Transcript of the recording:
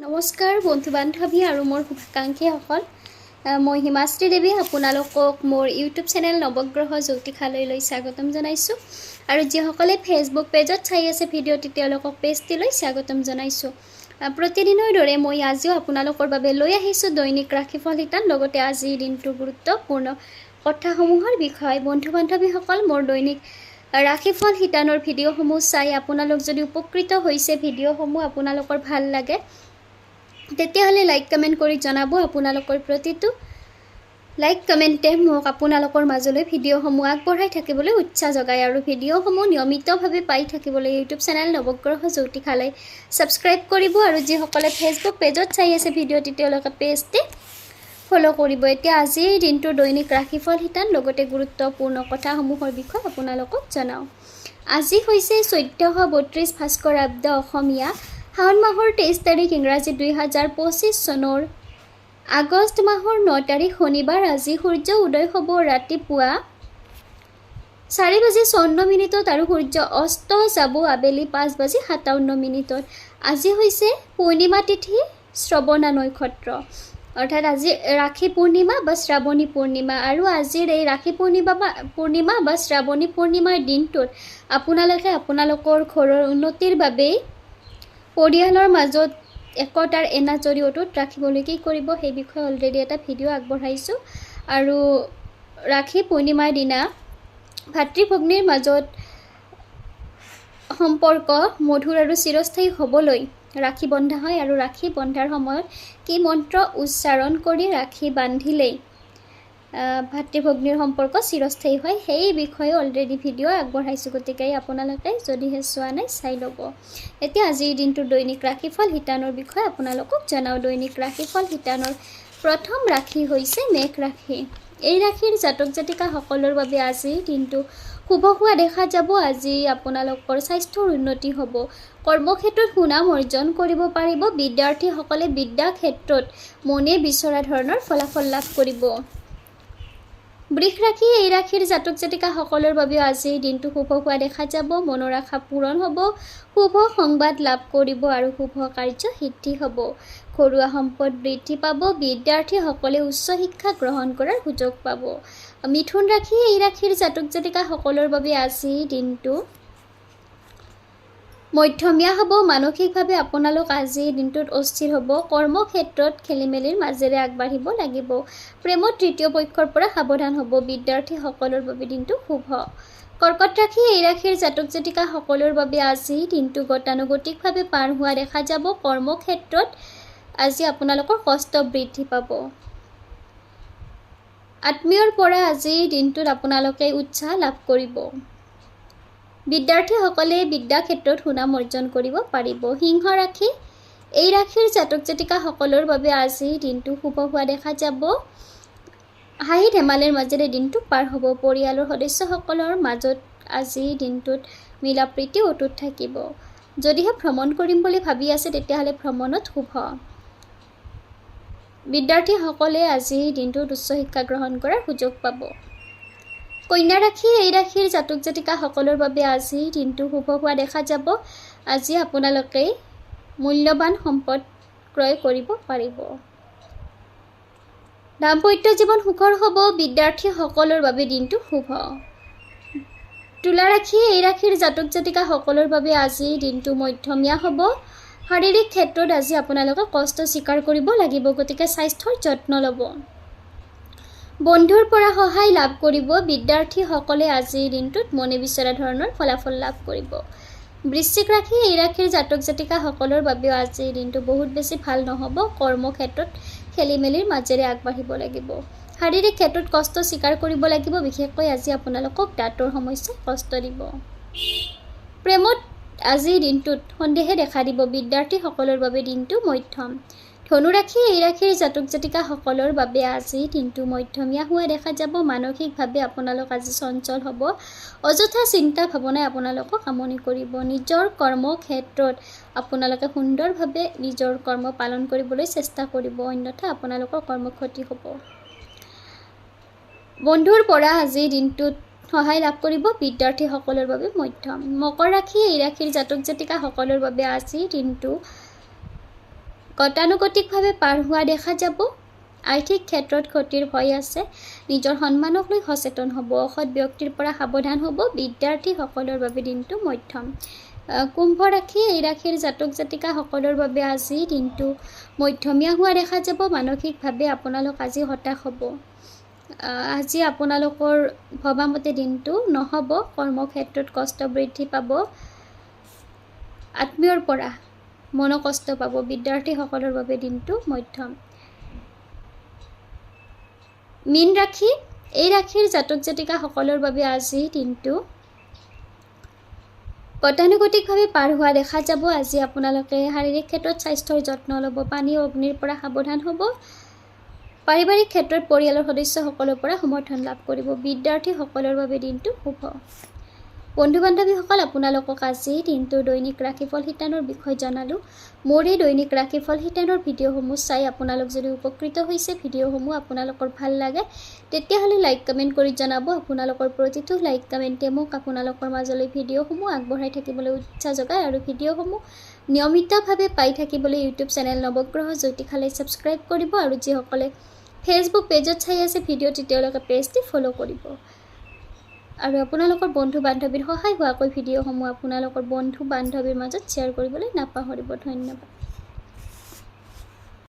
নমস্কাৰ বন্ধু বান্ধৱী আৰু মোৰ শুভাকাংক্ষীসকল মই হিমাশ্ৰী দেৱী আপোনালোকক মোৰ ইউটিউব চেনেল নৱগ্ৰহ জ্যোতিষালয়লৈ স্বাগতম জনাইছোঁ আৰু যিসকলে ফেচবুক পেজত চাই আছে ভিডিঅ'টি তেওঁলোকক পেজটিলৈ স্বাগতম জনাইছোঁ। প্ৰতিদিনৰ দৰে মই আজিও আপোনালোকৰ বাবে লৈ আহিছোঁ দৈনিক ৰাশিফল শিতান লগতে আজিৰ দিনটোৰ গুৰুত্বপূৰ্ণ কথাসমূহৰ বিষয়ে। বন্ধু বান্ধৱীসকল মোৰ দৈনিক ৰাশিফল শিতানৰ ভিডিঅ'সমূহ চাই আপোনালোক যদি উপকৃত হৈছে ভিডিঅ'সমূহ আপোনালোকৰ ভাল লাগে তেতিয়াহ'লে লাইক কমেণ্ট কৰি জনাব। আপোনালোকৰ প্ৰতিটো লাইক কমেণ্টে মোক আপোনালোকৰ মাজলৈ ভিডিঅ'সমূহ আগবঢ়াই থাকিবলৈ উৎসাহ যোগায় আৰু ভিডিঅ'সমূহ নিয়মিতভাৱে পাই থাকিবলৈ ইউটিউব চেনেল নৱগ্ৰহ জ্যোতিষালয় ছাবস্ক্ৰাইব কৰিব আৰু যিসকলে ফেচবুক পেজত চাই আছে ভিডিঅ'টি তেওঁলোকে পেজটি ফ'ল' কৰিব। এতিয়া আজিৰ দিনটোৰ দৈনিক ৰাশিফল শিতান লগতে গুৰুত্বপূৰ্ণ কথাসমূহৰ বিষয়ে আপোনালোকক জনাওঁ। আজি হৈছে 1432 ভাস্কৰাব্দ অসমীয়া শাওণ মাহৰ 23 তাৰিখ ইংৰাজী 2025 চনৰ আগষ্ট মাহৰ 9 তাৰিখ শনিবাৰ। আজি সূৰ্য উদয় হ'ব ৰাতিপুৱা 4:54 আৰু সূৰ্য অস্ত যাব আবেলি 5:57। আজি হৈছে পূৰ্ণিমা তিথি শ্ৰৱণা নক্ষত্ৰ অৰ্থাৎ আজি ৰাখি পূৰ্ণিমা বা শ্ৰাৱণী পূৰ্ণিমা আৰু আজিৰ এই ৰাখি পূৰ্ণিমা বা শ্ৰাৱণী পূৰ্ণিমাৰ দিনটোত আপোনালোকে আপোনালোকৰ ঘৰৰ উন্নতিৰ বাবে পৰিয়ালৰ মাজত একতাৰ এনাজৰী অটুট ৰাখিবলৈ কি কৰিব সেই বিষয়ে অলৰেডি এটা ভিডিঅ' আগবঢ়াইছোঁ। আৰু ৰাখি পূৰ্ণিমাৰ দিনা ভাতৃ ভগ্নীৰ মাজত সম্পৰ্ক মধুৰ আৰু চিৰস্থায়ী হ'বলৈ ৰাখি বন্ধা হয় আৰু ৰাখি বন্ধাৰ সময়ত কি মন্ত্ৰ উচ্চাৰণ কৰি ৰাখি বান্ধিলেই ভাতৃ ভগ্নীৰ সম্পৰ্ক চিৰস্থায়ী হয় সেই বিষয়ে অলৰেডি ভিডিঅ' আগবঢ়াইছোঁ, গতিকে আপোনালোকে যদিহে চোৱা নাই চাই ল'ব। এতিয়া আজিৰ দিনটোৰ দৈনিক ৰাশিফল শিতানৰ বিষয়ে আপোনালোকক জনাওঁ। দৈনিক ৰাশিফল শিতানৰ প্ৰথম ৰাশি হৈছে মেঘ ৰাশি। এই ৰাশিৰ জাতক জাতিকাসকলৰ বাবে আজিৰ দিনটো শুভ হোৱা দেখা যাব। আজি আপোনালোকৰ স্বাস্থ্যৰ উন্নতি হ'ব, কৰ্মক্ষেত্ৰত সুনাম অৰ্জন কৰিব পাৰিব। বিদ্যাৰ্থীসকলে বিদ্যা ক্ষেত্ৰত মনে বিচৰা ধৰণৰ ফলাফল লাভ কৰিব। বৃষ ৰাশি এই ৰাশিৰ জাতক জাতিকাসকলৰ বাবেও আজিৰ দিনটো শুভ হোৱা দেখা যাব। মনৰ আশা পূৰণ হ'ব, শুভ সংবাদ লাভ কৰিব আৰু শুভ কাৰ্য সিদ্ধি হ'ব। ঘৰুৱা সম্পদ বৃদ্ধি পাব। বিদ্যাৰ্থীসকলে উচ্চ শিক্ষা গ্ৰহণ কৰাৰ সুযোগ পাব। মিথুন ৰাশি এই ৰাশিৰ জাতক জাতিকাসকলৰ বাবে আজিৰ দিনটো মধ্যমীয়া হ'ব। মানসিকভাৱে আপোনালোক আজিৰ দিনটোত অস্থিৰ হ'ব। কৰ্মক্ষেত্ৰত খেলিমেলিৰ মাজেৰে আগবাঢ়িব লাগিব। প্ৰেমত তৃতীয় পক্ষৰ পৰা সাৱধান হ'ব। বিদ্যাৰ্থীসকলৰ বাবে দিনটো শুভ। কৰ্কট ৰাশি এই ৰাশিৰ জাতক জাতিকাসকলৰ বাবে আজি দিনটো গতানুগতিকভাৱে পাৰ হোৱা দেখা যাব। কৰ্মক্ষেত্ৰত আজি আপোনালোকৰ কষ্ট বৃদ্ধি পাব। আত্মীয়ৰ পৰা আজিৰ দিনটোত আপোনালোকে উৎসাহ লাভ কৰিব। বিদ্যাৰ্থীসকলে বিদ্যা ক্ষেত্ৰত সুনাম অৰ্জন কৰিব পাৰিব। সিংহ ৰাশি এই ৰাশিৰ জাতক জাতিকাসকলৰ বাবে আজিৰ দিনটো শুভ হোৱা দেখা যাব। হাঁহি ধেমালিৰ মাজেৰে দিনটো পাৰ হ'ব। পৰিয়ালৰ সদস্যসকলৰ মাজত আজিৰ দিনটোত মিলা প্ৰীতি অটুট থাকিব। যদিহে ভ্ৰমণ কৰিম বুলি ভাবি আছে তেতিয়াহ'লে ভ্ৰমণত শুভ। বিদ্যাৰ্থীসকলে আজিৰ দিনটোত উচ্চ শিক্ষা গ্ৰহণ কৰাৰ সুযোগ পাব। কন্যা ৰাশি এই ৰাশিৰ জাতক জাতিকাসকলৰ বাবে আজিৰ দিনটো শুভ হোৱা দেখা যাব। আজি আপোনালোকে মূল্যৱান সম্পদ ক্ৰয় কৰিব পাৰিব। দাম্পত্য জীৱন সুখৰ হ'ব। বিদ্যাৰ্থীসকলৰ বাবে দিনটো শুভ। তুলা ৰাশি এই ৰাশিৰ জাতক জাতিকাসকলৰ বাবে আজিৰ দিনটো মধ্যমীয়া হ'ব। শাৰীৰিক ক্ষেত্ৰত আজি আপোনালোকে কষ্ট স্বীকাৰ কৰিব লাগিব, গতিকে স্বাস্থ্যৰ যত্ন ল'ব। বন্ধুৰ পৰা সহায় লাভ কৰিব। বিদ্যাৰ্থীসকলে আজিৰ দিনটোত মনে বিচৰা ধৰণৰ ফলাফল লাভ কৰিব। বৃশ্চিক ৰাশি এই ৰাশিৰ জাতক জাতিকাসকলৰ বাবেও আজিৰ দিনটো বহুত বেছি ভাল নহ'ব। কৰ্মক্ষেত্ৰত খেলিমেলিৰ মাজেৰে আগবাঢ়িব লাগিব। শাৰীৰিক ক্ষেত্ৰত কষ্ট স্বীকাৰ কৰিব লাগিব, বিশেষকৈ আজি আপোনালোকক দাঁতৰ সমস্যাই কষ্ট দিব। প্ৰেমত আজিৰ দিনটোত সন্দেহে দেখা দিব। বিদ্যাৰ্থীসকলৰ বাবে দিনটো মধ্যম। ধনু ৰাশি এই ৰাশিৰ জাতক জাতিকাসকলৰ বাবে আজি দিনটো মধ্যমীয়া হোৱা দেখা যাব। মানসিকভাৱে আপোনালোক আজি চঞ্চল হ'ব। অযথা চিন্তা ভাৱনাই আপোনালোকক আমনি কৰিব। নিজৰ কৰ্মক্ষেত্ৰত আপোনালোকে সুন্দৰভাৱে নিজৰ কৰ্ম পালন কৰিবলৈ চেষ্টা কৰিব, অন্যথা আপোনালোকৰ কৰ্মক্ষতি হ'ব। বন্ধুৰ পৰা আজিৰ দিনটোত সহায় লাভ কৰিব। বিদ্যাৰ্থীসকলৰ বাবে মধ্যম। মকৰ ৰাশি এই ৰাশিৰ জাতক জাতিকাসকলৰ বাবে আজিৰ দিনটো গতানুগতিকভাৱে পাৰ হোৱা দেখা যাব। আৰ্থিক ক্ষেত্ৰত ক্ষতিৰ ভয় আছে। নিজৰ সন্মানক লৈ সচেতন হ'ব। অসৎ ব্যক্তিৰ পৰা সাৱধান হ'ব। বিদ্যাৰ্থীসকলৰ বাবে দিনটো মধ্যম। কুম্ভ ৰাশি, এই ৰাশিৰ জাতক জাতিকাসকলৰ বাবে আজি দিনটো মধ্যমীয়া হোৱা দেখা যাব। মানসিকভাৱে আপোনালোক আজি হতাশ হ'ব। আজি আপোনালোকৰ ভবামতে দিনটো নহ'ব। কৰ্মক্ষেত্ৰত কষ্ট বৃদ্ধি পাব। আত্মীয়ৰ পৰা মনকষ্ট পাব। বিদ্যাৰ্থীসকলৰ বাবে দিনটো মধ্যম। মীন ৰাশি, এই ৰাশিৰ জাতক জাতিকাসকলৰ বাবে আজি দিনটো গতানুগতিকভাৱে পাৰ হোৱা দেখা যাব। আজি আপোনালোকে শাৰীৰিক ক্ষেত্ৰত স্বাস্থ্যৰ যত্ন ল'ব। পানী অগ্নিৰ পৰা সাৱধান হ'ব। পাৰিবাৰিক ক্ষেত্ৰত পৰিয়ালৰ সদস্যসকলৰ পৰা সমৰ্থন লাভ কৰিব। বিদ্যাৰ্থীসকলৰ বাবে দিনটো শুভ। বন্ধু বান্ধৱীসকল, আপোনালোকক আজি দিনটোৰ দৈনিক ৰাশিফল শিতানৰ বিষয়ে জনালোঁ। মোৰ এই দৈনিক ৰাশিফল শিতানৰ ভিডিঅ'সমূহ চাই আপোনালোক যদি উপকৃত হৈছে, ভিডিঅ'সমূহ আপোনালোকৰ ভাল লাগে, তেতিয়াহ'লে লাইক কমেণ্ট কৰি জনাব। আপোনালোকৰ প্ৰতিটো লাইক কমেণ্টে মোক আপোনালোকৰ মাজলৈ ভিডিঅ'সমূহ আগবঢ়াই থাকিবলৈ উৎসাহ যোগায় আৰু ভিডিঅ'সমূহ নিয়মিতভাৱে পাই থাকিবলৈ ইউটিউব চেনেল নৱগ্ৰহ জ্যোতিষালয় ছাবস্ক্ৰাইব কৰিব আৰু যিসকলে ফেচবুক পেজত চাই আছে ভিডিঅ'টি তেওঁলোকে পেজটি ফ'ল' কৰিব। আৰু আপোনালোকৰ বন্ধু বান্ধৱীৰ সহায় হোৱাকৈ ভিডিঅ'সমূহ আপোনালোকৰ বন্ধু বান্ধৱীৰ মাজত শ্বেয়াৰ কৰিবলৈ নাপাহৰিব। ধন্যবাদ।